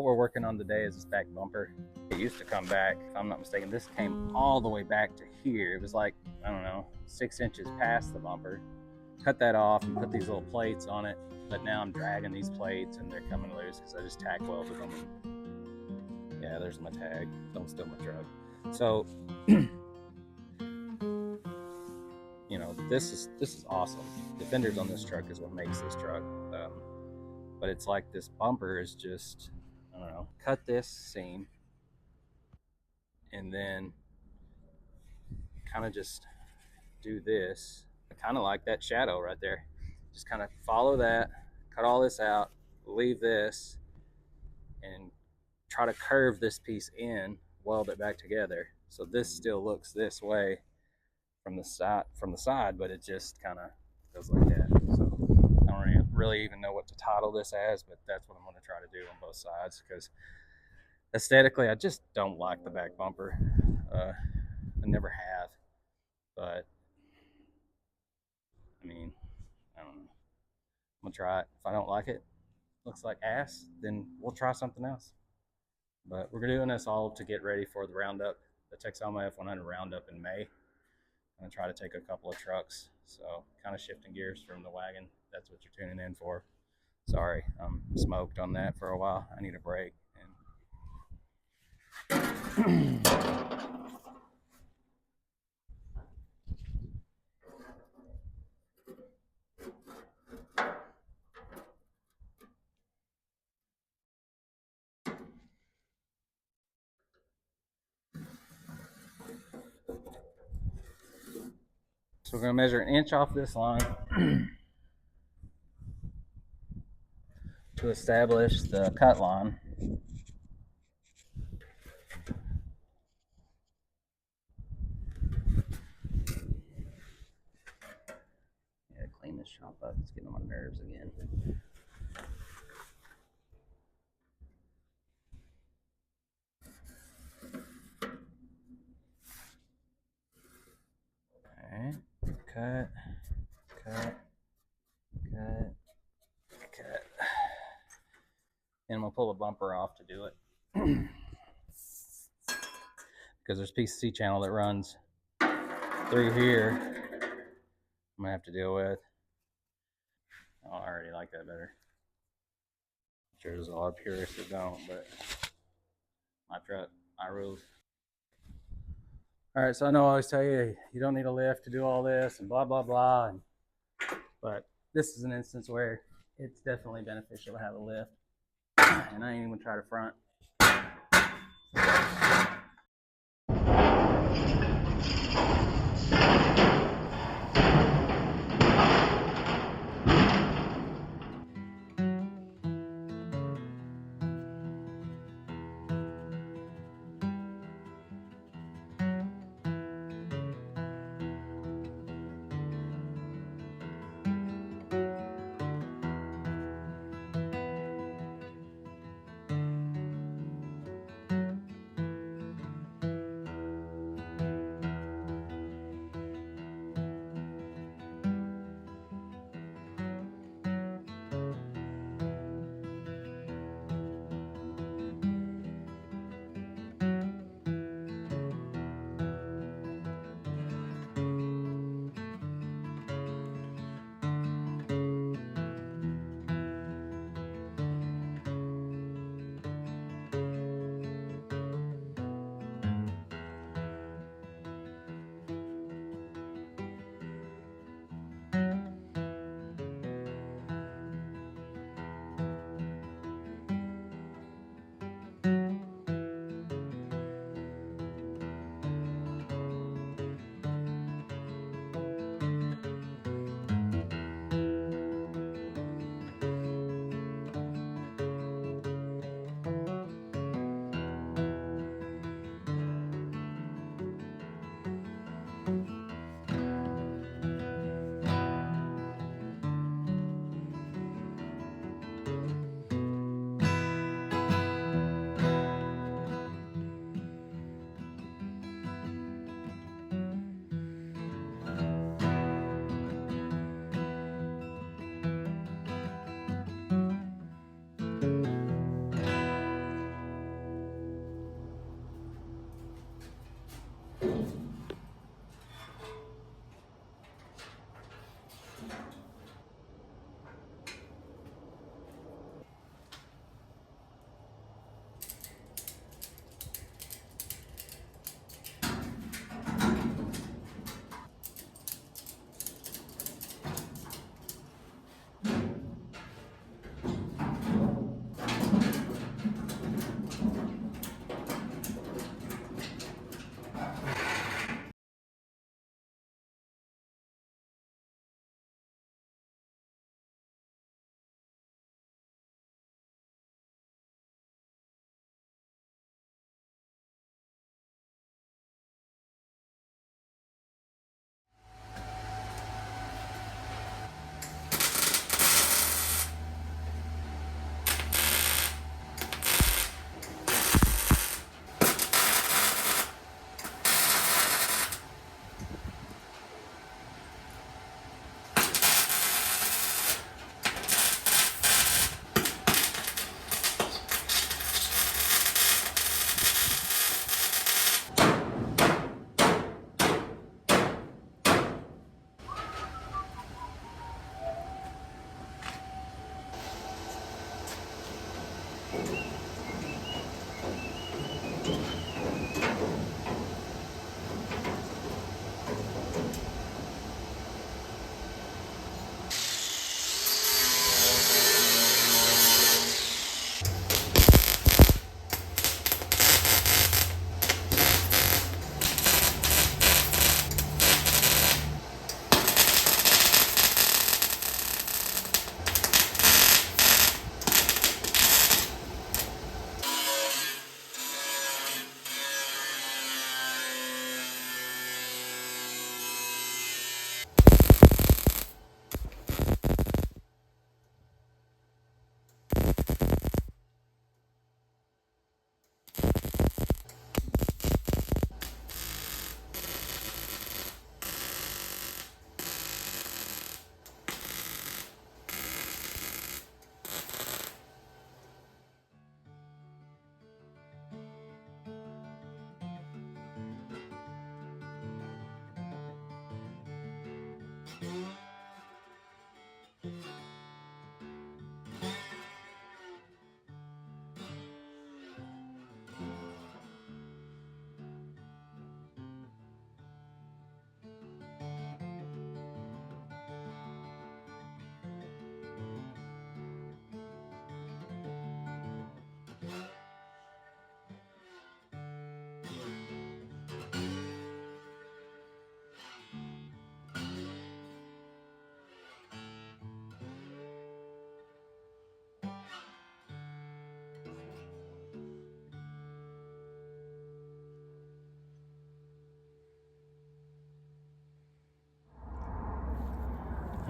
what we're working on today is this back bumper. It used to come back, if I'm not mistaken, this came all the way back to here. It was like, I don't know, 6 inches past the bumper. Cut that off and put these little plates on it, but now I'm dragging these plates and they're coming loose because I just tack welded them. Yeah, there's my tag. Don't steal my truck. So, you know, this is awesome. The fenders on this truck is what makes this truck. But it's like this bumper is just, I don't know, cut this seam and then kind of just do this. I kind of like that shadow right there. Just kind of follow that, cut all this out, leave this, and try to curve this piece in, weld it back together. So this still looks this way from the side, but it just kind of goes like that. So I don't really even know what to title this as, but that's what I'm going to try to do on both sides, because aesthetically I just don't like the back bumper. I never have, but I mean, I don't know. I'm gonna try it. If I don't like it, looks like ass, then we'll try something else. But we're doing this all to get ready for the roundup, the Texoma F100 Roundup in May. I'm gonna try to take a couple of trucks, so kind of shifting gears from the wagon. That's what you're tuning in for. Sorry, I'm smoked on that for a while. I need a break. So we're going to measure 1 inch off this line to establish the cut line. Yeah, clean this shop up. It's getting on my nerves again. Alright, cut. And I'm gonna pull the bumper off to do it. Because there's a piece of C-channel that runs through here I'm gonna have to deal with. Oh, I already like that better. I'm sure there's a lot of purists that don't, but my truck, my rules. All right, so I know I always tell you, you don't need a lift to do all this and blah, blah, blah. But this is an instance where it's definitely beneficial to have a lift. And I ain't even try to front.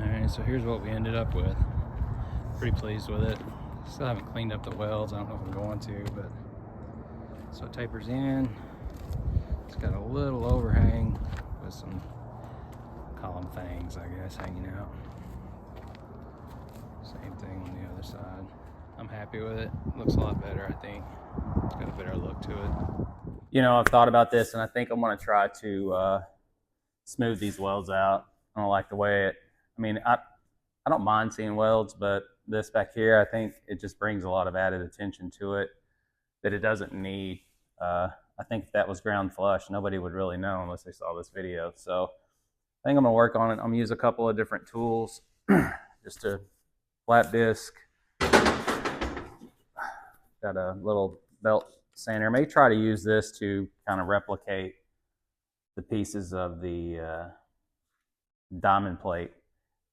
Alright, so here's what we ended up with. Pretty pleased with it. Still haven't cleaned up the welds. I don't know if I'm going to, but so it tapers in. It's got a little overhang with some column fangs, I guess, hanging out. Same thing on the other side. I'm happy with it. Looks a lot better, I think. It's got a better look to it. You know, I've thought about this, and I think I'm going to try to smooth these welds out. I don't like the way it. I mean, I don't mind seeing welds, but this back here, I think it just brings a lot of added attention to it that it doesn't need. I think if that was ground flush, nobody would really know unless they saw this video. So I think I'm gonna work on it. I'm gonna use a couple of different tools, just a flat disc. Got a little belt sander. I may try to use this to kind of replicate the pieces of the diamond plate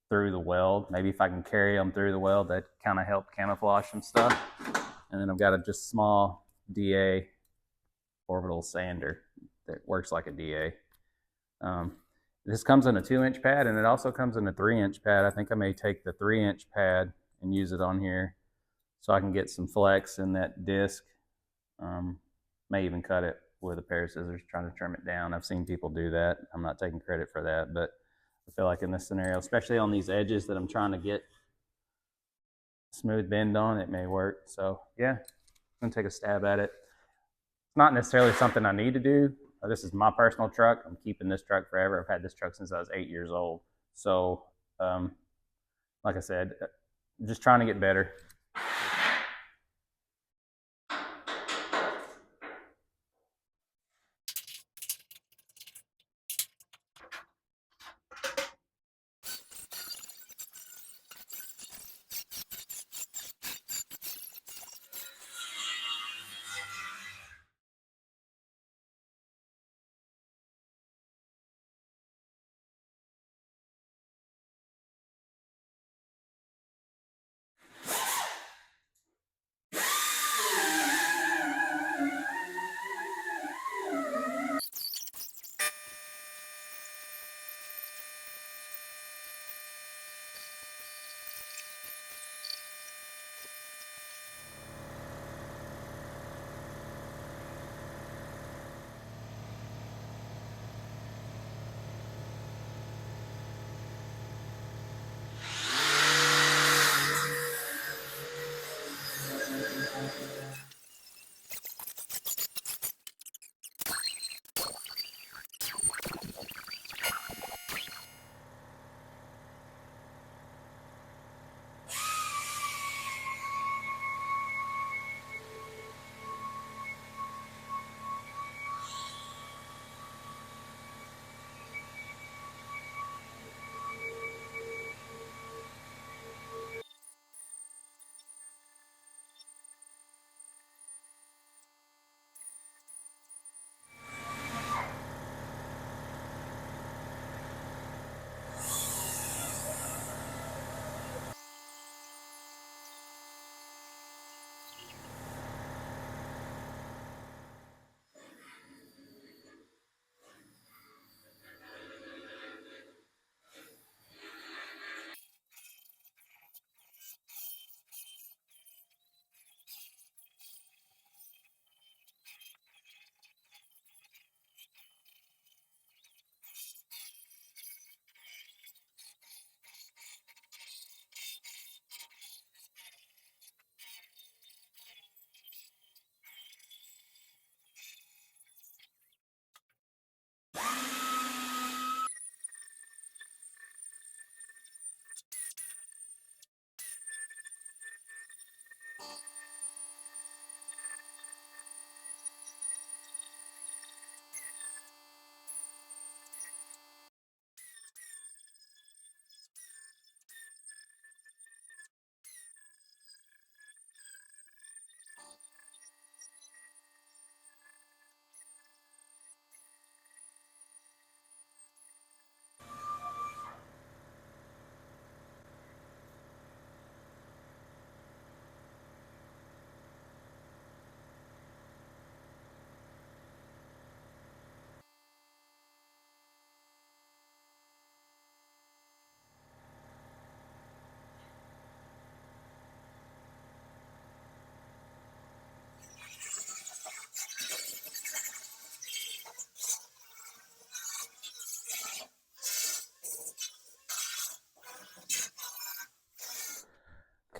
through the weld. Maybe if I can carry them through the weld, that kind of help camouflage some stuff. And then I've got a just small DA orbital sander that works like a DA. This comes in a 2-inch pad, and it also comes in a 3-inch pad. I think I may take the 3-inch pad and use it on here so I can get some flex in that disc. May even cut it with a pair of scissors, trying to trim it down. I've seen people do that. I'm not taking credit for that, but I feel like in this scenario, especially on these edges that I'm trying to get smooth bend on, it may work. So yeah, I'm gonna take a stab at it. It's not necessarily something I need to do. This is my personal truck. I'm keeping this truck forever. I've had this truck since I was 8 years old. So like I said, just trying to get better.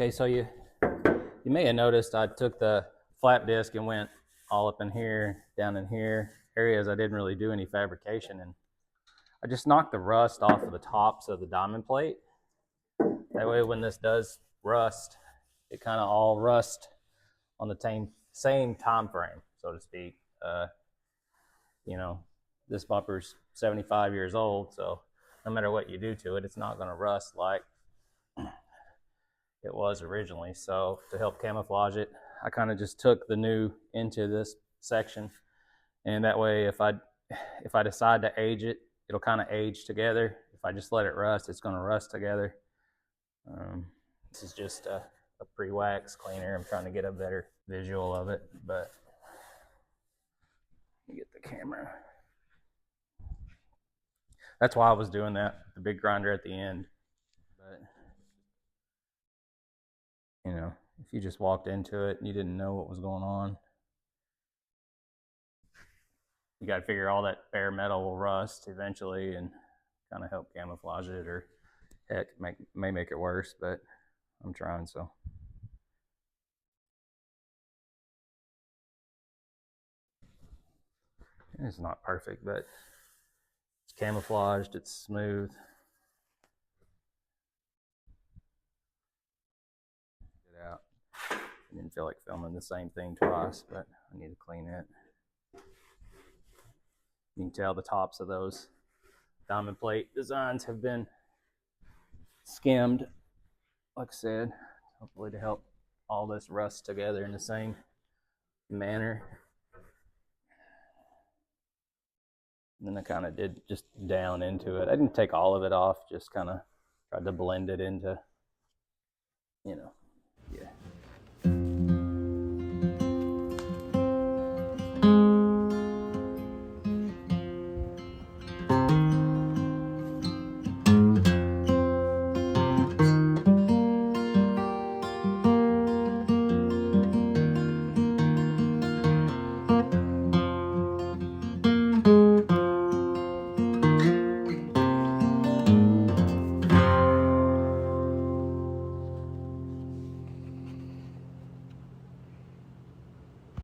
Okay, so you may have noticed I took the flap disc and went all up in here, down in here, areas I didn't really do any fabrication, and I just knocked the rust off of the tops of the diamond plate. That way when this does rust, it kind of all rust on the same time frame, so to speak. You know, this bumper's 75 years old, so no matter what you do to it, it's not going to rust like it was originally. So to help camouflage it, I kind of just took the new into this section, and that way if I decide to age it, it'll kind of age together. If I just let it rust, it's going to rust together. This is just a pre-wax cleaner. I'm trying to get a better visual of it, but let me get the camera. That's why I was doing that, the big grinder at the end. But you know, if you just walked into it and you didn't know what was going on, you got to figure all that bare metal will rust eventually and kind of help camouflage it, or heck, may make it worse, but I'm trying. So it's not perfect, but it's camouflaged, it's smooth. Get out. I didn't feel like filming the same thing twice, but I need to clean it. You can tell the tops of those diamond plate designs have been skimmed, like I said, hopefully to help all this rust together in the same manner. And then I kind of did just down into it. I didn't take all of it off, just kind of tried to blend it into, you know,